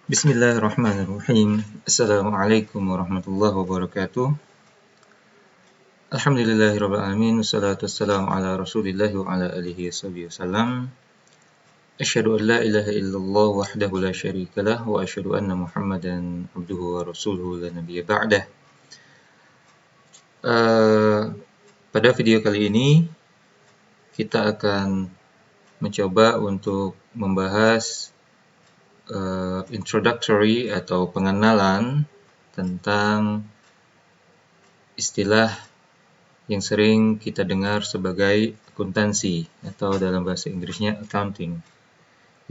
Bismillahirrahmanirrahim. Assalamualaikum warahmatullahi wabarakatuh. Alhamdulillahirabbil alamin. Wassalatu wassalamu ala Rasulillah wa ala alihi wasallam. Asyhadu an la ilaha illallah wahdahu la syarikalah wa asyhadu anna Muhammadan abduhu wa rasuluhu la nabiyya ba'dah. Pada video kali ini kita akan mencoba untuk membahas introductory atau pengenalan tentang istilah yang sering kita dengar sebagai akuntansi atau dalam bahasa Inggrisnya accounting.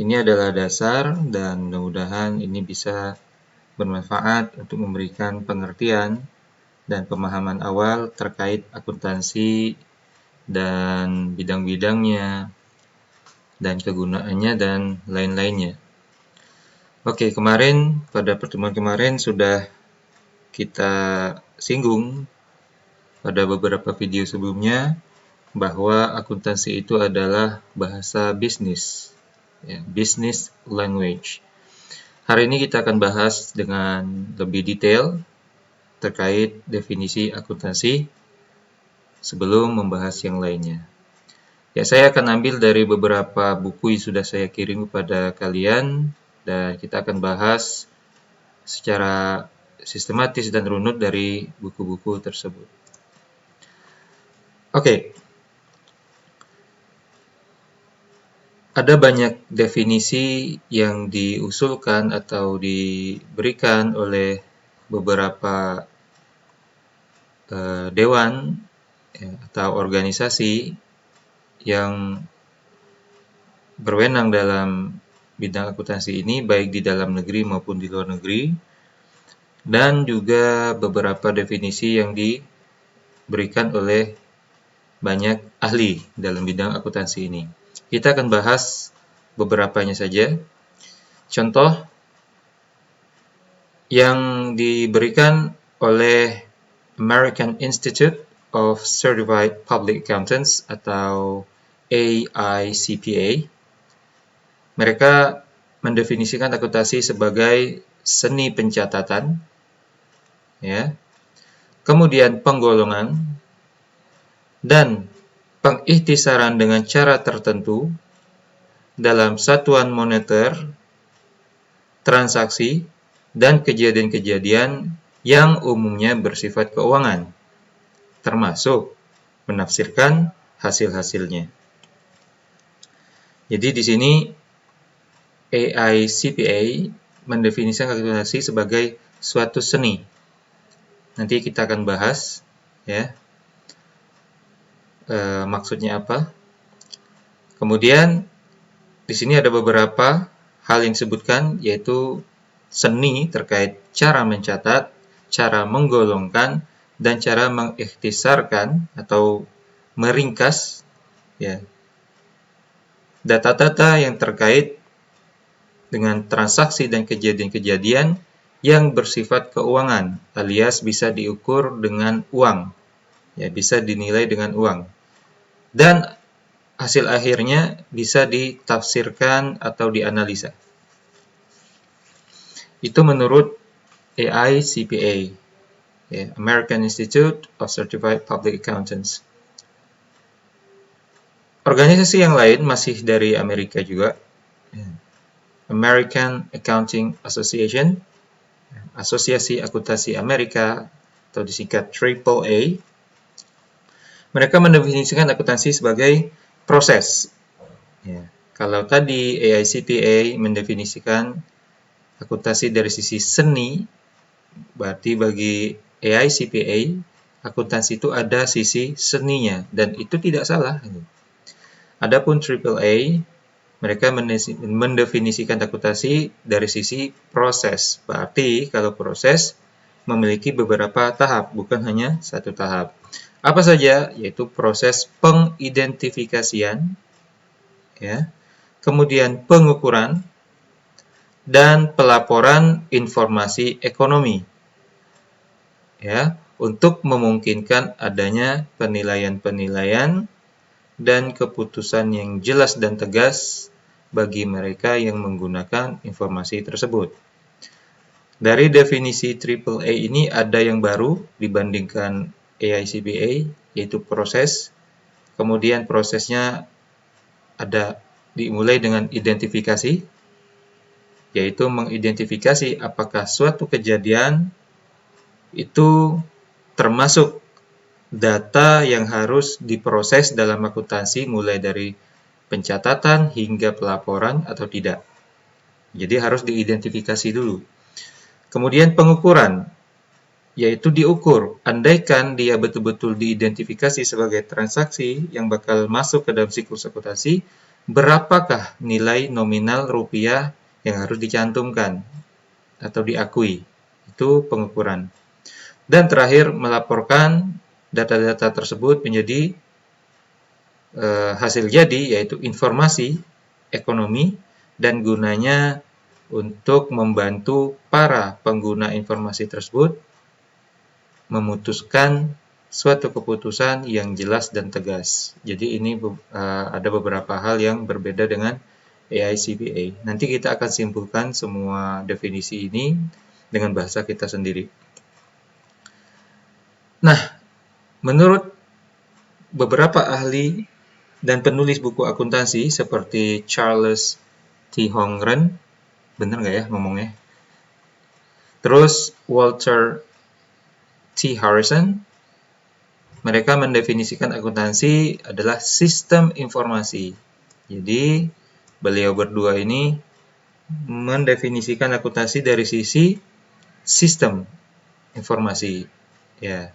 Ini adalah dasar dan mudah-mudahan ini bisa bermanfaat untuk memberikan pengertian dan pemahaman awal terkait akuntansi dan bidang-bidangnya dan kegunaannya dan lain-lainnya. Oke, pada pertemuan kemarin sudah kita singgung pada beberapa video sebelumnya bahwa akuntansi itu adalah bahasa bisnis, business language. Hari ini kita akan bahas dengan lebih detail terkait definisi akuntansi sebelum membahas yang lainnya. Saya akan ambil dari beberapa buku yang sudah saya kirim kepada kalian dan kita akan bahas secara sistematis dan runut dari buku-buku tersebut. Oke. Ada banyak definisi yang diusulkan atau diberikan oleh beberapa dewan atau organisasi yang berwenang dalam bidang akuntansi ini, baik di dalam negeri maupun di luar negeri, dan juga beberapa definisi yang diberikan oleh banyak ahli dalam bidang akuntansi ini. Kita akan bahas beberapanya saja. Contoh yang diberikan oleh American Institute of Certified Public Accountants atau AICPA. Mereka mendefinisikan akuntansi sebagai seni pencatatan, kemudian penggolongan, dan pengikhtisaran dengan cara tertentu dalam satuan moneter, transaksi, dan kejadian-kejadian yang umumnya bersifat keuangan, termasuk menafsirkan hasil-hasilnya. Jadi di sini AICPA mendefinisikan akuntansi sebagai suatu seni. Nanti kita akan bahas, maksudnya apa. Kemudian di sini ada beberapa hal yang disebutkan, yaitu seni terkait cara mencatat, cara menggolongkan, dan cara mengikhtisarkan atau meringkas data-data yang terkait dengan transaksi dan kejadian-kejadian yang bersifat keuangan, alias bisa diukur dengan uang, bisa dinilai dengan uang, dan hasil akhirnya bisa ditafsirkan atau dianalisa. Itu menurut AICPA, American Institute of Certified Public Accountants. Organisasi yang lain masih dari Amerika juga, American Accounting Association, Asosiasi Akuntansi Amerika atau disingkat AAA. Mereka mendefinisikan akuntansi sebagai proses. Kalau tadi AICPA mendefinisikan akuntansi dari sisi seni, berarti bagi AICPA akuntansi itu ada sisi seninya, dan itu tidak salah. Adapun AAA, mereka mendefinisikan akuntansi dari sisi proses. Berarti kalau proses memiliki beberapa tahap, bukan hanya satu tahap. Apa saja? Yaitu proses pengidentifikasian, kemudian pengukuran, dan pelaporan informasi ekonomi, untuk memungkinkan adanya penilaian-penilaian dan keputusan yang jelas dan tegas bagi mereka yang menggunakan informasi tersebut. Dari definisi AAA ini ada yang baru dibandingkan AICPA, yaitu proses. Kemudian prosesnya ada dimulai dengan identifikasi, yaitu mengidentifikasi apakah suatu kejadian itu termasuk data yang harus diproses dalam akuntansi mulai dari pencatatan hingga pelaporan atau tidak. Jadi harus diidentifikasi dulu. Kemudian pengukuran, yaitu diukur. Andaikan dia betul-betul diidentifikasi sebagai transaksi yang bakal masuk ke dalam siklus akuntansi, berapakah nilai nominal rupiah yang harus dicantumkan atau diakui. Itu pengukuran. Dan terakhir, melaporkan data-data tersebut menjadi hasil jadi, yaitu informasi ekonomi, dan gunanya untuk membantu para pengguna informasi tersebut memutuskan suatu keputusan yang jelas dan tegas. Jadi ini ada beberapa hal yang berbeda dengan AICPA. Nanti kita akan simpulkan semua definisi ini dengan bahasa kita sendiri. Nah, menurut beberapa ahli dan penulis buku akuntansi seperti Charles T. Hongren, bener nggak ya ngomongnya? Terus Walter T. Harrison, mereka mendefinisikan akuntansi adalah sistem informasi. Jadi, beliau berdua ini mendefinisikan akuntansi dari sisi sistem informasi. Ya.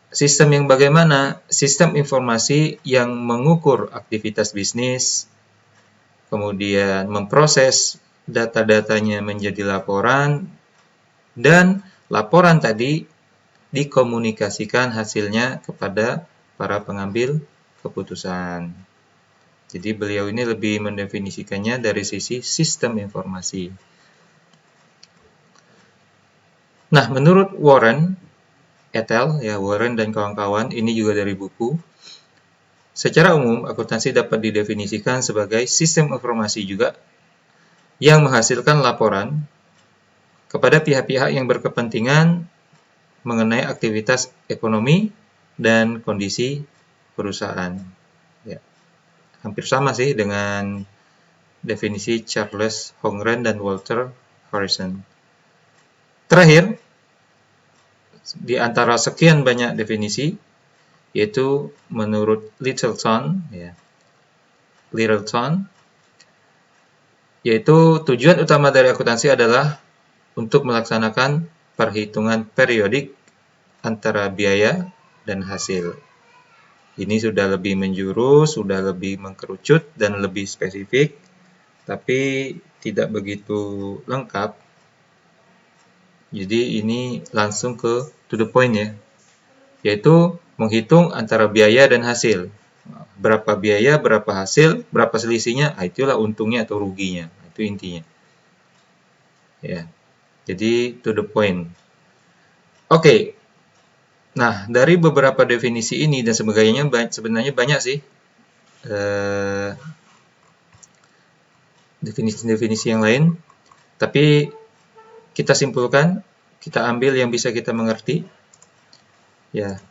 Sistem yang bagaimana? Sistem informasi yang mengukur aktivitas bisnis, kemudian memproses data-datanya menjadi laporan, dan laporan tadi dikomunikasikan hasilnya kepada para pengambil keputusan. Jadi beliau ini lebih mendefinisikannya dari sisi sistem informasi. Nah, menurut Warren et al., ya Warren dan kawan-kawan, ini juga dari buku. Secara umum, akuntansi dapat didefinisikan sebagai sistem informasi juga yang menghasilkan laporan kepada pihak-pihak yang berkepentingan mengenai aktivitas ekonomi dan kondisi perusahaan. Ya, hampir sama sih dengan definisi Charles Hongren dan Walter Harrison. Terakhir, di antara sekian banyak definisi, yaitu menurut Littleton, yaitu tujuan utama dari akuntansi adalah untuk melaksanakan perhitungan periodik antara biaya dan hasil. Ini sudah lebih menjurus, sudah lebih mengkerucut dan lebih spesifik, tapi tidak begitu lengkap. Jadi ini langsung ke to the point ya, yaitu menghitung antara biaya dan hasil. Berapa biaya, berapa hasil, berapa selisihnya, itulah untungnya atau ruginya. Itu intinya. Ya. Jadi to the point. Oke. Nah, dari beberapa definisi ini dan sebagainya sebenarnya banyak sih definisi-definisi yang lain. Tapi kita simpulkan, kita ambil yang bisa kita mengerti. Ya.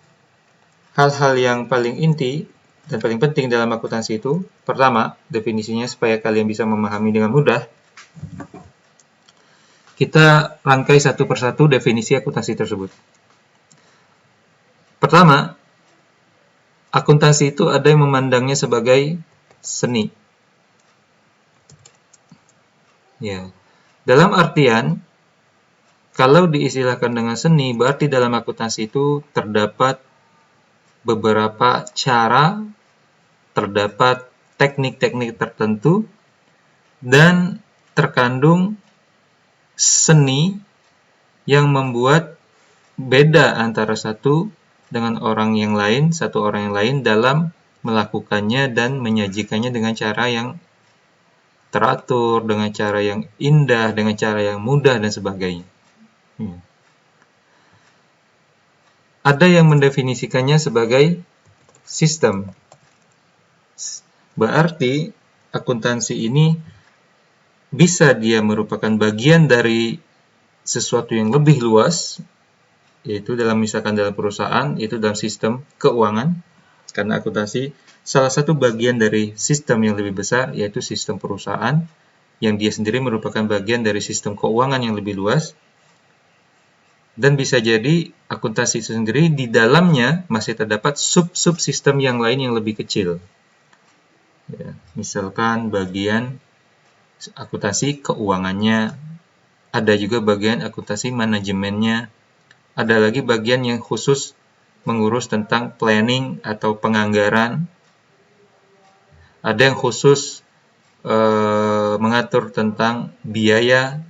Hal-hal yang paling inti dan paling penting dalam akuntansi itu, pertama, definisinya supaya kalian bisa memahami dengan mudah. Kita rangkai satu persatu definisi akuntansi tersebut. Pertama, akuntansi itu ada yang memandangnya sebagai seni. Ya. Dalam artian, kalau diistilahkan dengan seni, berarti dalam akuntansi itu terdapat beberapa cara, terdapat teknik-teknik tertentu, dan terkandung seni yang membuat beda antara satu dengan orang yang lain, satu orang yang lain dalam melakukannya dan menyajikannya dengan cara yang teratur, dengan cara yang indah, dengan cara yang mudah, dan sebagainya. Ada yang mendefinisikannya sebagai sistem. Berarti akuntansi ini bisa dia merupakan bagian dari sesuatu yang lebih luas, yaitu misalkan dalam perusahaan, itu dalam sistem keuangan, karena akuntansi salah satu bagian dari sistem yang lebih besar, yaitu sistem perusahaan, yang dia sendiri merupakan bagian dari sistem keuangan yang lebih luas. Dan bisa jadi akuntansi itu sendiri di dalamnya masih terdapat sub-sub sistem yang lain yang lebih kecil. Ya, misalkan bagian akuntansi keuangannya, ada juga bagian akuntansi manajemennya, ada lagi bagian yang khusus mengurus tentang planning atau penganggaran, ada yang khusus mengatur tentang biaya,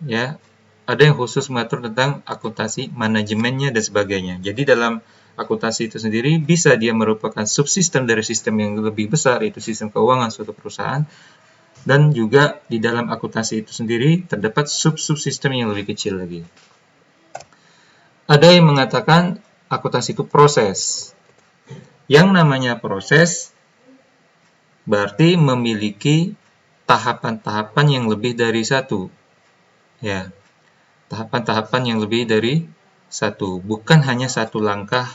ya, ada yang khusus mengatur tentang akuntansi manajemennya dan sebagainya. Jadi dalam akuntansi itu sendiri bisa dia merupakan subsistem dari sistem yang lebih besar, yaitu sistem keuangan suatu perusahaan, dan juga di dalam akuntansi itu sendiri terdapat sub-subsistem yang lebih kecil lagi. Ada yang mengatakan akuntansi itu proses. Yang namanya proses berarti memiliki tahapan-tahapan yang lebih dari satu. Ya, tahapan-tahapan yang lebih dari satu, bukan hanya satu langkah,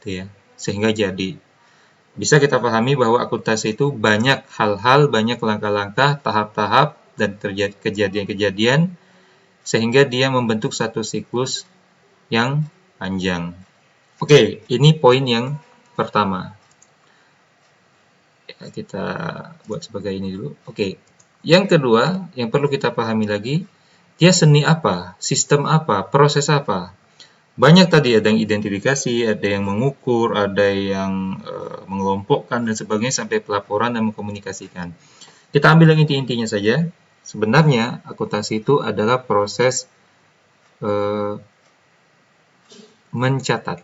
ya, sehingga jadi. Bisa kita pahami bahwa akuntansi itu banyak hal-hal, banyak langkah-langkah, tahap-tahap, dan terjadi kejadian-kejadian, sehingga dia membentuk satu siklus yang panjang. Oke, ini poin yang pertama. Ya, kita buat sebagai ini dulu. Oke, yang kedua, yang perlu kita pahami lagi, dia seni apa, sistem apa, proses apa. Banyak tadi, ada yang identifikasi, ada yang mengukur, ada yang mengelompokkan, dan sebagainya, sampai pelaporan dan mengkomunikasikan. Kita ambil yang inti-intinya saja. Sebenarnya, akuntansi itu adalah proses mencatat.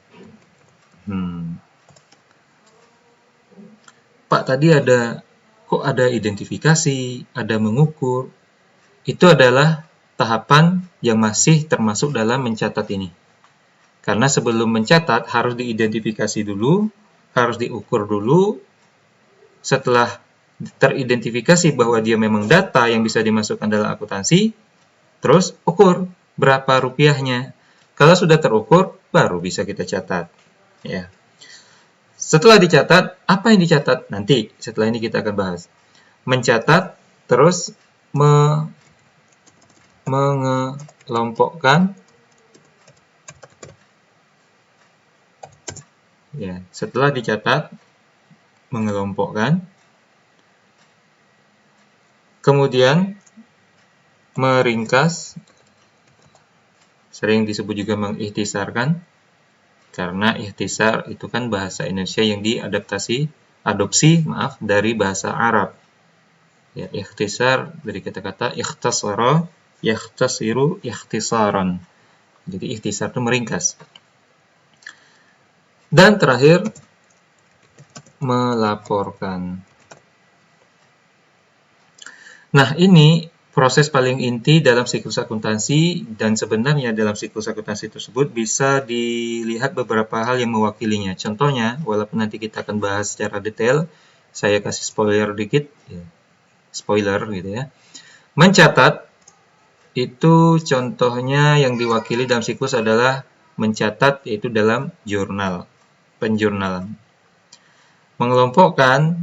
Pak, tadi kok ada identifikasi, ada mengukur. Itu adalah tahapan yang masih termasuk dalam mencatat ini. Karena sebelum mencatat harus diidentifikasi dulu, harus diukur dulu. Setelah teridentifikasi bahwa dia memang data yang bisa dimasukkan dalam akuntansi, terus ukur berapa rupiahnya. Kalau sudah terukur, baru bisa kita catat. Ya. Setelah dicatat, apa yang dicatat? Nanti setelah ini kita akan bahas. Mencatat, terus mengelompokkan. Ya, setelah dicatat, mengelompokkan. Kemudian meringkas, sering disebut juga mengikhtisarkan. Karena ikhtisar itu kan bahasa Indonesia yang adopsi dari bahasa Arab. Ya, ikhtisar dari kata-kata ikhtasara, yakhtasiru, ikhtisaran. Jadi ikhtisar itu meringkas. Dan terakhir, melaporkan. Nah, ini proses paling inti dalam siklus akuntansi, dan sebenarnya dalam siklus akuntansi tersebut bisa dilihat beberapa hal yang mewakilinya. Contohnya, walaupun nanti kita akan bahas secara detail, saya kasih spoiler dikit, ya. Spoiler gitu ya. Mencatat itu contohnya yang diwakili dalam siklus adalah mencatat, yaitu dalam jurnal, penjurnalan. Mengelompokkan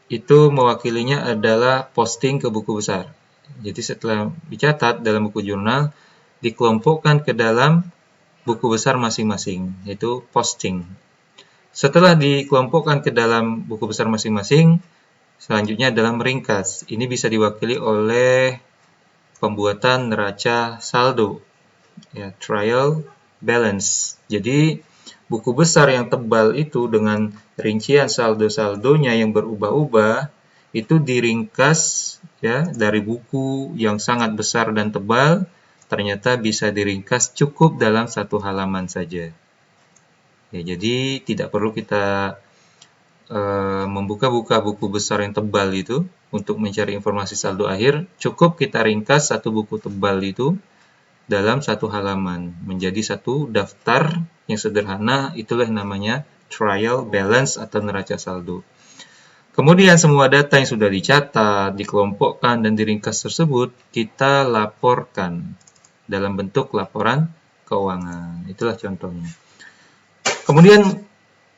itu mewakilinya adalah posting ke buku besar. Jadi setelah dicatat dalam buku jurnal, dikelompokkan ke dalam buku besar masing-masing, yaitu posting. Setelah dikelompokkan ke dalam buku besar masing-masing, selanjutnya adalah meringkas. Ini bisa diwakili oleh pembuatan neraca saldo, ya, trial balance. Jadi buku besar yang tebal itu dengan rincian saldo-saldonya yang berubah-ubah, itu diringkas, ya, dari buku yang sangat besar dan tebal, ternyata bisa diringkas cukup dalam satu halaman saja. Ya, jadi tidak perlu kita membuka-buka buku besar yang tebal itu untuk mencari informasi saldo akhir. Cukup kita ringkas satu buku tebal itu dalam satu halaman menjadi satu daftar yang sederhana. Itulah namanya trial balance atau neraca saldo. Kemudian semua data yang sudah dicatat, dikelompokkan, dan diringkas tersebut kita laporkan dalam bentuk laporan keuangan. Itulah contohnya. Kemudian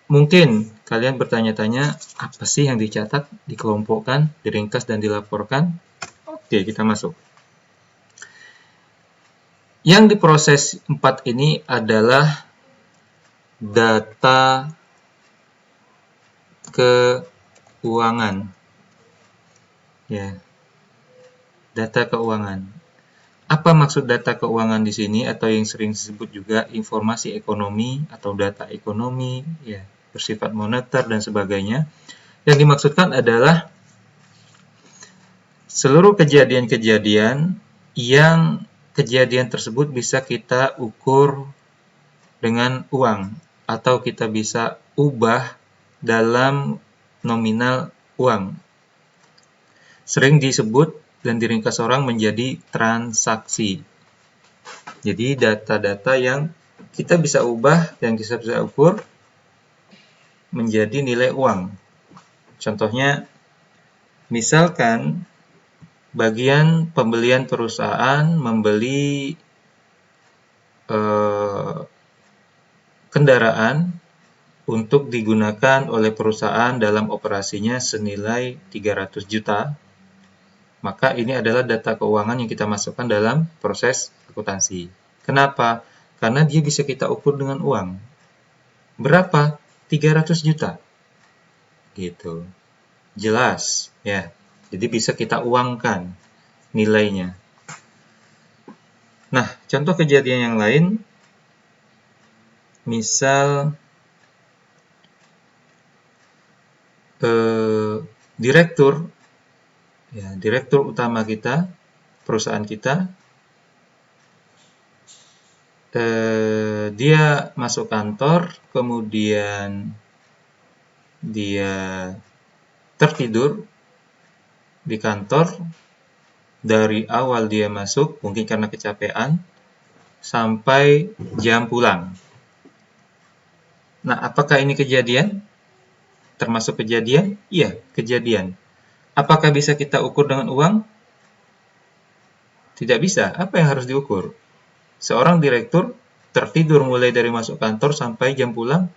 mungkin kalian bertanya-tanya, apa sih yang dicatat, dikelompokkan, diringkas, dan dilaporkan? Oke, kita masuk. Yang diproses 4 ini adalah data keuangan. Ya, data keuangan. Apa maksud data keuangan di sini, atau yang sering disebut juga informasi ekonomi atau data ekonomi, ya, bersifat moneter dan sebagainya. Yang dimaksudkan adalah seluruh kejadian-kejadian yang kejadian tersebut bisa kita ukur dengan uang atau kita bisa ubah dalam nominal uang. Sering disebut dan diringkas orang menjadi transaksi. Jadi data-data yang kita bisa ubah, yang kita bisa ukur menjadi nilai uang. Contohnya, misalkan bagian pembelian perusahaan membeli kendaraan untuk digunakan oleh perusahaan dalam operasinya senilai 300 juta, maka ini adalah data keuangan yang kita masukkan dalam proses akuntansi. Kenapa? Karena dia bisa kita ukur dengan uang. Berapa? 300 juta. Gitu. Jelas, ya. Jadi bisa kita uangkan nilainya. Nah, contoh kejadian yang lain, misal direktur utama kita, perusahaan kita, dia masuk kantor, kemudian dia tertidur di kantor. Dari awal dia masuk, mungkin karena kecapean, sampai jam pulang. Nah, apakah ini kejadian? Termasuk kejadian? Iya, kejadian. Apakah bisa kita ukur dengan uang? Tidak bisa. Apa yang harus diukur? Seorang direktur tertidur mulai dari masuk kantor sampai jam pulang,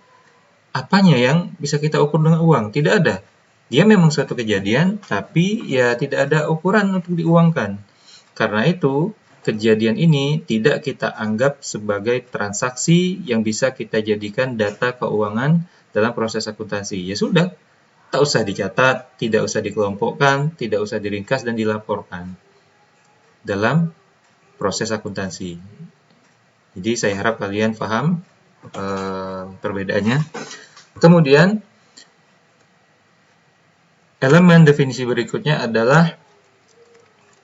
apanya yang bisa kita ukur dengan uang? Tidak ada. Dia memang suatu kejadian, tapi ya tidak ada ukuran untuk diuangkan. Karena itu, kejadian ini tidak kita anggap sebagai transaksi yang bisa kita jadikan data keuangan dalam proses akuntansi. Ya sudah, tak usah dicatat, tidak usah dikelompokkan, tidak usah diringkas dan dilaporkan dalam proses akuntansi. Jadi saya harap kalian paham perbedaannya. Kemudian, elemen definisi berikutnya adalah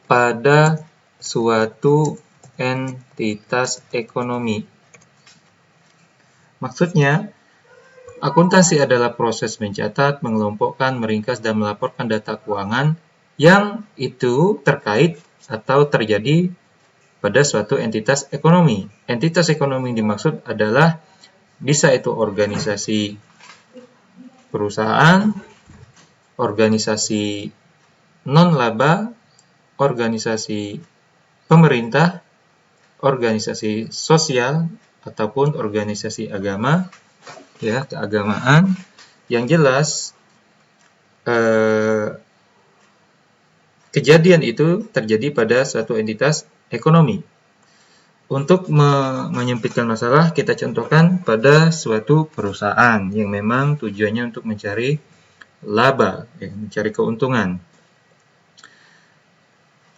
pada suatu entitas ekonomi. Maksudnya, akuntansi adalah proses mencatat, mengelompokkan, meringkas, dan melaporkan data keuangan yang itu terkait atau terjadi pada suatu entitas ekonomi. Entitas ekonomi yang dimaksud adalah bisa itu organisasi perusahaan, organisasi non-laba, organisasi pemerintah, organisasi sosial, ataupun organisasi agama, ya, keagamaan. Yang jelas, kejadian itu terjadi pada suatu entitas ekonomi. Untuk menyempitkan masalah, kita contohkan pada suatu perusahaan yang memang tujuannya untuk mencari laba, ya, mencari keuntungan.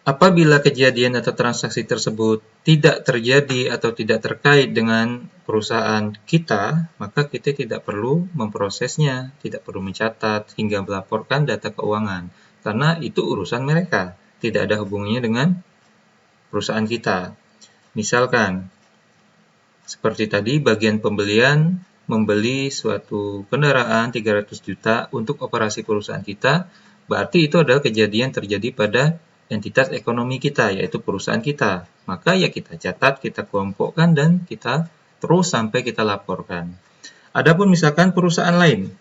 Apabila kejadian atau transaksi tersebut tidak terjadi atau tidak terkait dengan perusahaan kita, maka kita tidak perlu memprosesnya, tidak perlu mencatat hingga melaporkan data keuangan, karena itu urusan mereka, tidak ada hubungannya dengan perusahaan kita. Misalkan, seperti tadi, bagian pembelian membeli suatu kendaraan 300 juta untuk operasi perusahaan kita, berarti itu adalah kejadian terjadi pada entitas ekonomi kita, yaitu perusahaan kita. Maka ya kita catat, kita kelompokkan, dan kita terus sampai kita laporkan. Adapun misalkan perusahaan lain,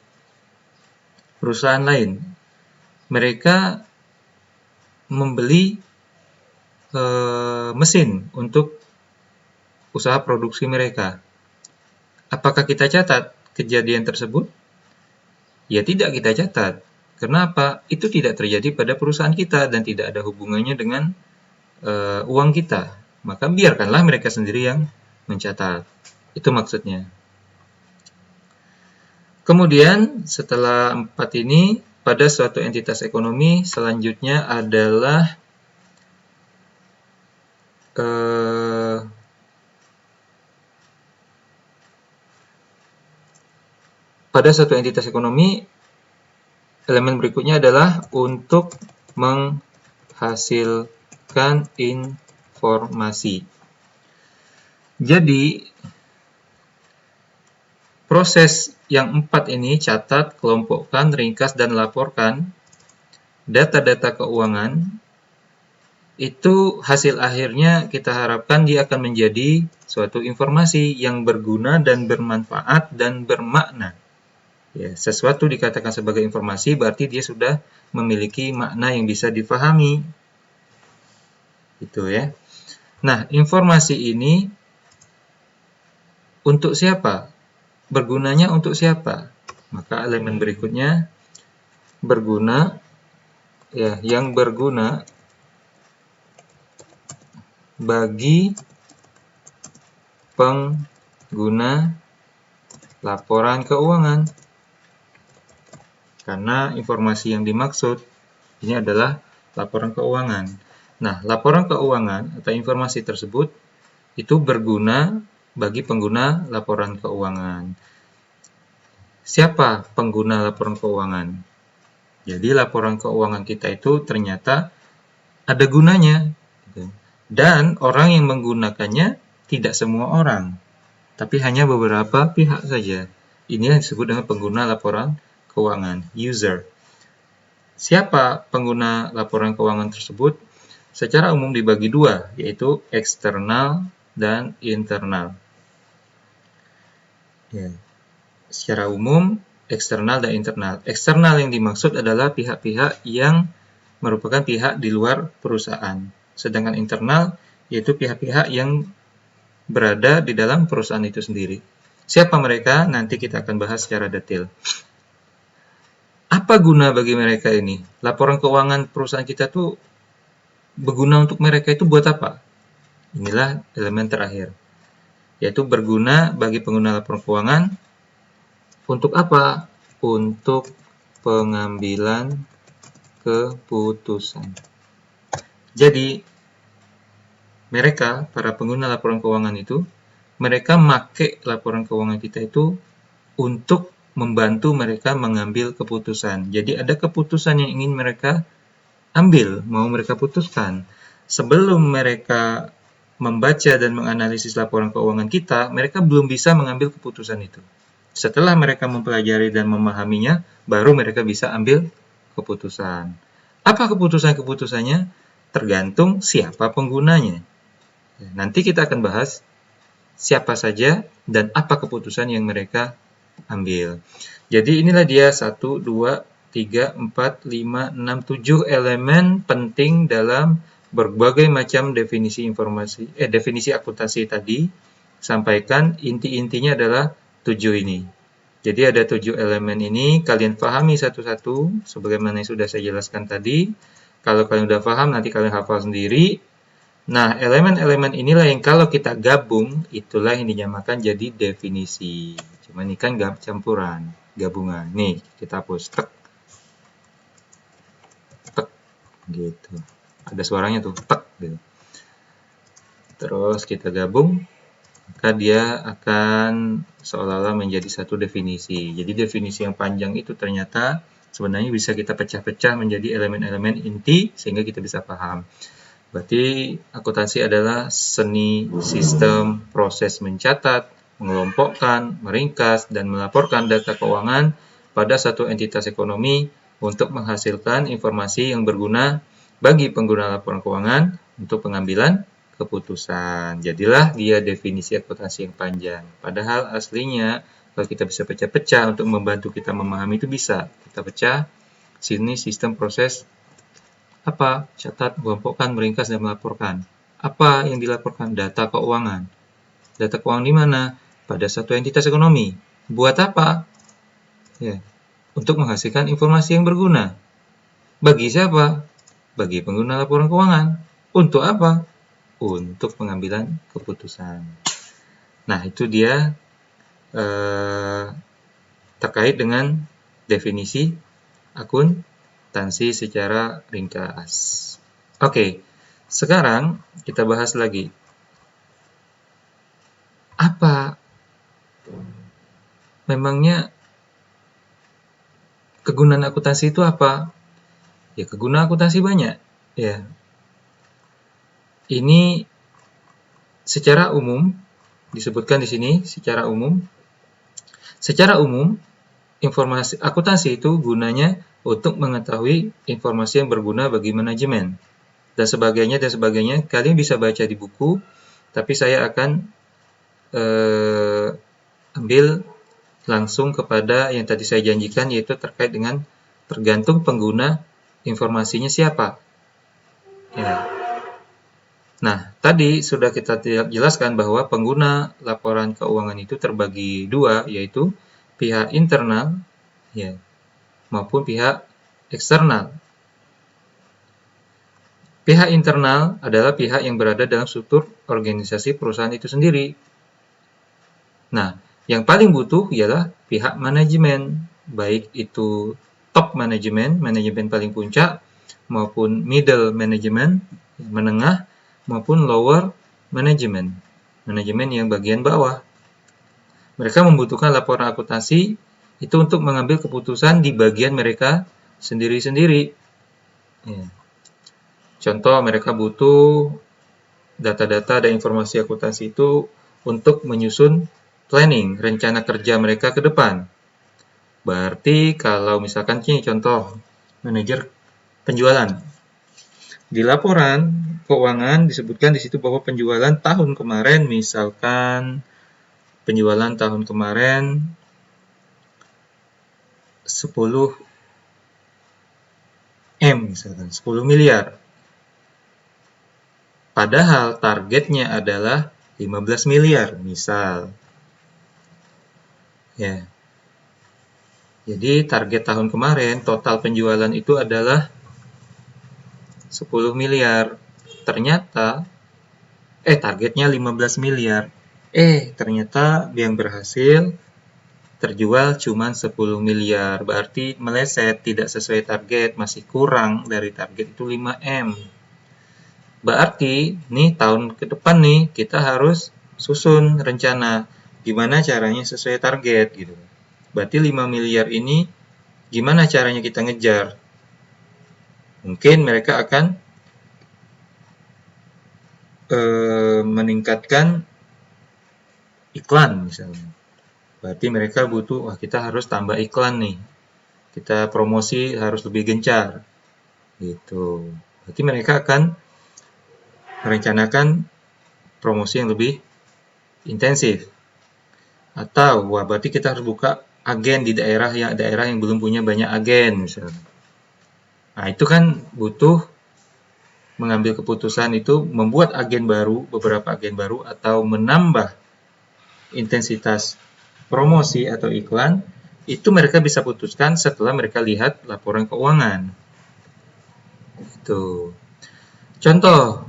mereka membeli mesin untuk usaha produksi mereka. Apakah kita catat kejadian tersebut? Ya tidak kita catat. Kenapa? Itu tidak terjadi pada perusahaan kita dan tidak ada hubungannya dengan uang kita. Maka biarkanlah mereka sendiri yang mencatat. Itu maksudnya. Kemudian setelah 4 ini, pada suatu entitas ekonomi selanjutnya adalah pada suatu entitas ekonomi, elemen berikutnya adalah untuk menghasilkan informasi. Jadi, proses yang 4 ini, catat, kelompokkan, ringkas, dan laporkan data-data keuangan, itu hasil akhirnya kita harapkan dia akan menjadi suatu informasi yang berguna dan bermanfaat dan bermakna. Ya, sesuatu dikatakan sebagai informasi berarti dia sudah memiliki makna yang bisa difahami. Gitu ya. Nah, informasi ini untuk siapa? Bergunanya untuk siapa? Maka elemen berikutnya berguna, ya, yang berguna bagi pengguna laporan keuangan. Karena informasi yang dimaksud ini adalah laporan keuangan. Nah, laporan keuangan atau informasi tersebut itu berguna bagi pengguna laporan keuangan. Siapa pengguna laporan keuangan? Jadi laporan keuangan kita itu ternyata ada gunanya. Dan orang yang menggunakannya tidak semua orang, tapi hanya beberapa pihak saja. Ini yang disebut dengan pengguna laporan keuangan, user. Siapa pengguna laporan keuangan tersebut? Secara umum dibagi dua, yaitu eksternal dan internal. Ya. Secara umum, eksternal dan internal. Eksternal yang dimaksud adalah pihak-pihak yang merupakan pihak di luar perusahaan. Sedangkan internal yaitu pihak-pihak yang berada di dalam perusahaan itu sendiri. Siapa mereka? Nanti kita akan bahas secara detail. Apa guna bagi mereka ini? Laporan keuangan perusahaan kita tuh berguna untuk mereka itu buat apa? Inilah elemen terakhir, yaitu berguna bagi pengguna laporan keuangan untuk apa? Untuk pengambilan keputusan. Jadi, mereka, para pengguna laporan keuangan itu, mereka make laporan keuangan kita itu untuk membantu mereka mengambil keputusan. Jadi ada keputusan yang ingin mereka ambil, mau mereka putuskan. Sebelum mereka membaca dan menganalisis laporan keuangan kita, mereka belum bisa mengambil keputusan itu. Setelah mereka mempelajari dan memahaminya, baru mereka bisa ambil keputusan. Apa keputusan-keputusannya? Tergantung siapa penggunanya. Nanti kita akan bahas siapa saja dan apa keputusan yang mereka ambil. Jadi inilah dia 1, 2, 3, 4, 5, 6, 7 elemen penting dalam berbagai macam definisi definisi akuntansi tadi. Sampaikan inti-intinya adalah 7 ini. Jadi ada 7 elemen ini, kalian pahami satu-satu sebagaimana yang sudah saya jelaskan tadi. Kalau kalian sudah paham, nanti kalian hafal sendiri. Nah, elemen-elemen inilah yang kalau kita gabung, itulah yang dinamakan jadi definisi. Cuma ini kan campuran, gabungan. Nih, kita hapus. Tek. Tek. Gitu. Ada suaranya tuh. Tek. Gitu. Terus kita gabung, maka dia akan seolah-olah menjadi satu definisi. Jadi definisi yang panjang itu ternyata sebenarnya bisa kita pecah-pecah menjadi elemen-elemen inti sehingga kita bisa paham. Berarti akuntansi adalah seni sistem proses mencatat, mengelompokkan, meringkas, dan melaporkan data keuangan pada satu entitas ekonomi untuk menghasilkan informasi yang berguna bagi pengguna laporan keuangan untuk pengambilan keputusan. Jadilah dia definisi akuntansi yang panjang. Padahal aslinya kalau kita bisa pecah-pecah untuk membantu kita memahami itu bisa. Kita pecah Sini sistem proses apa? Catat, kelompokkan, meringkas, dan melaporkan. Apa yang dilaporkan? Data keuangan. Data keuangan di mana? Pada satu entitas ekonomi. Buat apa? Ya, untuk menghasilkan informasi yang berguna. Bagi siapa? Bagi pengguna laporan keuangan. Untuk apa? Untuk pengambilan keputusan. Nah, itu dia terkait dengan definisi akuntansi secara ringkas. Oke, sekarang kita bahas lagi. Apa memangnya kegunaan akuntansi itu apa? Ya, kegunaan akuntansi banyak. Ya, ini secara umum disebutkan di sini secara umum. Secara umum, informasi akuntansi itu gunanya untuk mengetahui informasi yang berguna bagi manajemen dan sebagainya. Kalian bisa baca di buku, tapi saya akan ambil langsung kepada yang tadi saya janjikan, yaitu terkait dengan tergantung pengguna informasinya siapa. Ya. Nah, tadi sudah kita jelaskan bahwa pengguna laporan keuangan itu terbagi dua, yaitu pihak internal ya, maupun pihak eksternal. Pihak internal adalah pihak yang berada dalam struktur organisasi perusahaan itu sendiri. Nah, yang paling butuh ialah pihak manajemen, baik itu top manajemen, manajemen paling puncak, maupun middle manajemen, menengah, maupun lower manajemen, manajemen yang bagian bawah. Mereka membutuhkan laporan akuntansi itu untuk mengambil keputusan di bagian mereka sendiri-sendiri. Ya. Contoh, mereka butuh data-data dan informasi akuntansi itu untuk menyusun planning, rencana kerja mereka ke depan. Berarti kalau misalkan ini contoh, manajer penjualan. Di laporan keuangan disebutkan di situ bahwa penjualan tahun kemarin, misalkan penjualan tahun kemarin 10 M, misalkan 10 miliar. Padahal targetnya adalah 15 miliar, misal. Ya. Jadi target tahun kemarin total penjualan itu adalah 10 miliar. Ternyata targetnya 15 miliar. Ternyata yang berhasil terjual cuma 10 miliar. Berarti meleset, tidak sesuai target, masih kurang dari target itu 5M. Berarti nih tahun ke depan nih kita harus susun rencana gimana caranya sesuai target gitu. Berarti 5 miliar ini gimana caranya kita ngejar? Mungkin mereka akan meningkatkan iklan misalnya. Berarti mereka butuh, kita harus tambah iklan nih. Kita promosi harus lebih gencar. Gitu. Berarti mereka akan merencanakan promosi yang lebih intensif. Atau, berarti kita harus buka agen di daerah yang belum punya banyak agen misalnya. Nah, itu kan butuh mengambil keputusan itu membuat agen baru, beberapa agen baru, atau menambah intensitas promosi atau iklan, itu mereka bisa putuskan setelah mereka lihat laporan keuangan. Itu. Contoh,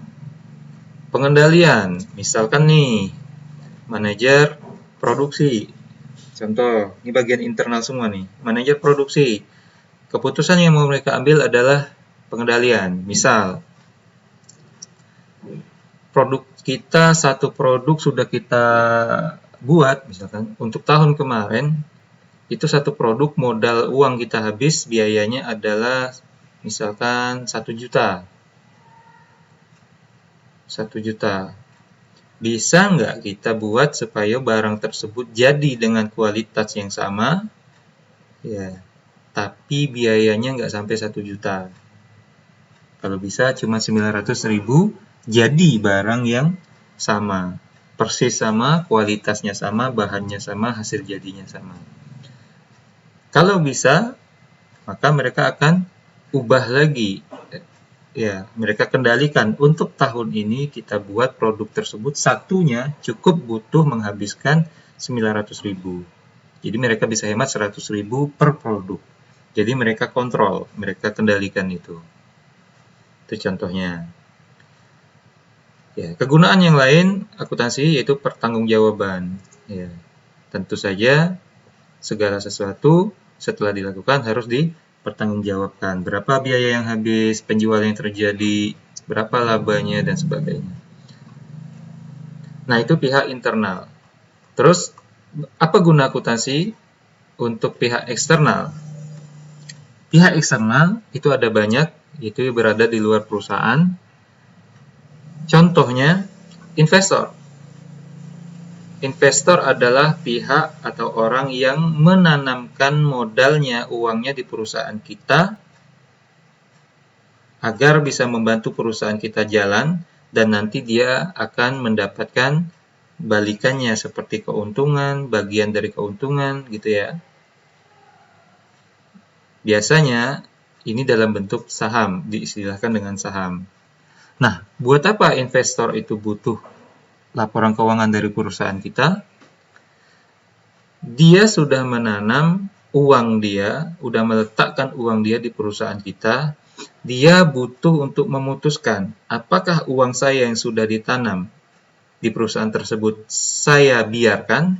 pengendalian, misalkan nih, manajer produksi. Contoh, ini bagian internal semua nih, manajer produksi. Keputusan yang mau mereka ambil adalah pengendalian. Misal, produk kita, satu produk sudah kita buat, misalkan untuk tahun kemarin, itu satu produk modal uang kita habis, biayanya adalah misalkan 1 juta. 1 juta. Bisa nggak kita buat supaya barang tersebut jadi dengan kualitas yang sama, ya, tapi biayanya nggak sampai 1 juta. Kalau bisa cuma 900.000, jadi barang yang sama. Persis sama, kualitasnya sama, bahannya sama, hasil jadinya sama. Kalau bisa, maka mereka akan ubah lagi. Ya, mereka kendalikan untuk tahun ini kita buat produk tersebut satunya cukup butuh menghabiskan 900.000. Jadi mereka bisa hemat 100.000 per produk. Jadi mereka kontrol, mereka kendalikan itu. Itu contohnya. Ya, kegunaan yang lain akuntansi yaitu pertanggungjawaban. Ya, tentu saja segala sesuatu setelah dilakukan harus dipertanggungjawabkan. Berapa biaya yang habis, penjualan yang terjadi, berapa labanya, dan sebagainya. Nah, itu pihak internal. Terus, apa guna akuntansi untuk pihak eksternal? Pihak eksternal itu ada banyak, itu berada di luar perusahaan. Contohnya, investor. Investor adalah pihak atau orang yang menanamkan modalnya, uangnya di perusahaan kita agar bisa membantu perusahaan kita jalan, dan nanti dia akan mendapatkan balikannya seperti keuntungan, bagian dari keuntungan gitu ya. Biasanya ini dalam bentuk saham, diistilahkan dengan saham. Nah, buat apa investor itu butuh laporan keuangan dari perusahaan kita? Dia sudah menanam uang dia, sudah meletakkan uang dia di perusahaan kita. Dia butuh untuk memutuskan apakah uang saya yang sudah ditanam di perusahaan tersebut saya biarkan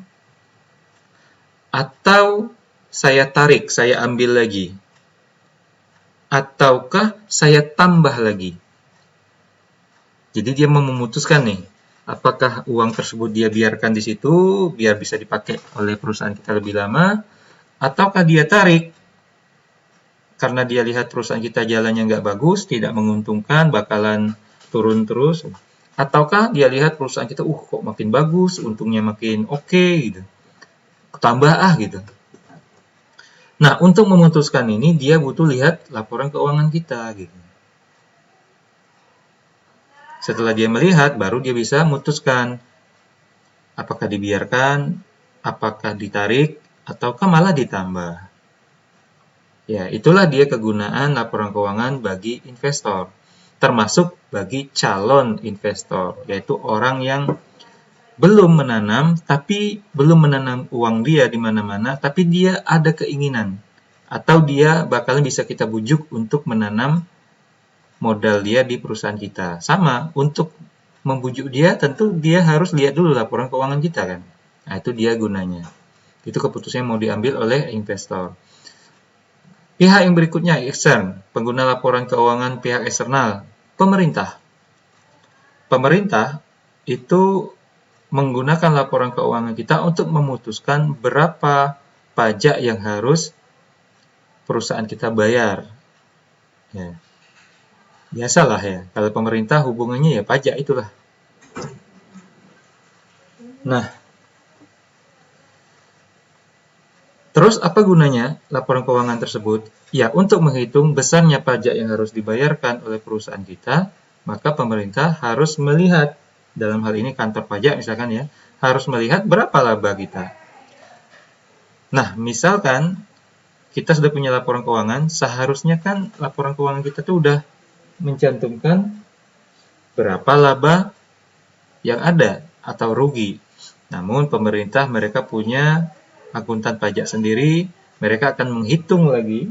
atau saya tarik, saya ambil lagi, ataukah saya tambah lagi. Jadi dia memutuskan nih, apakah uang tersebut dia biarkan di situ biar bisa dipakai oleh perusahaan kita lebih lama, ataukah dia tarik karena dia lihat perusahaan kita jalannya nggak bagus, tidak menguntungkan, bakalan turun terus, ataukah dia lihat perusahaan kita kok makin bagus, untungnya makin oke gitu, tambah gitu. Nah, untuk memutuskan ini dia butuh lihat laporan keuangan kita gitu. Setelah dia melihat, baru dia bisa memutuskan apakah dibiarkan, apakah ditarik, ataukah malah ditambah. Ya, itulah dia kegunaan laporan keuangan bagi investor, termasuk bagi calon investor, yaitu orang yang belum menanam uang dia di mana-mana, tapi dia ada keinginan, atau dia bakalan bisa kita bujuk untuk menanam modal dia di perusahaan kita. Sama, untuk membujuk dia tentu dia harus lihat dulu laporan keuangan kita kan. Nah, itu dia gunanya. Itu keputusan yang mau diambil oleh investor. Pihak yang berikutnya, ekstern, pengguna laporan keuangan pihak eksternal, pemerintah. Pemerintah itu menggunakan laporan keuangan kita untuk memutuskan berapa pajak yang harus perusahaan kita bayar. Ya. Biasalah ya, kalau pemerintah hubungannya ya pajak itulah. Nah, terus apa gunanya laporan keuangan tersebut? Ya, untuk menghitung besarnya pajak yang harus dibayarkan oleh perusahaan kita, maka pemerintah harus melihat, dalam hal ini kantor pajak misalkan ya, harus melihat berapa laba kita. Nah, misalkan kita sudah punya laporan keuangan, seharusnya kan laporan keuangan kita tuh udah mencantumkan berapa laba yang ada atau rugi. Namun pemerintah mereka punya akuntan pajak sendiri, mereka akan menghitung lagi,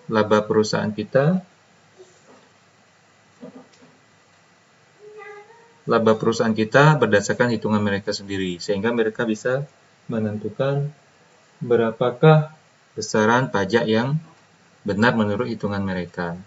laba perusahaan kita, berdasarkan hitungan mereka sendiri, sehingga mereka bisa menentukan berapakah besaran pajak yang benar menurut hitungan mereka.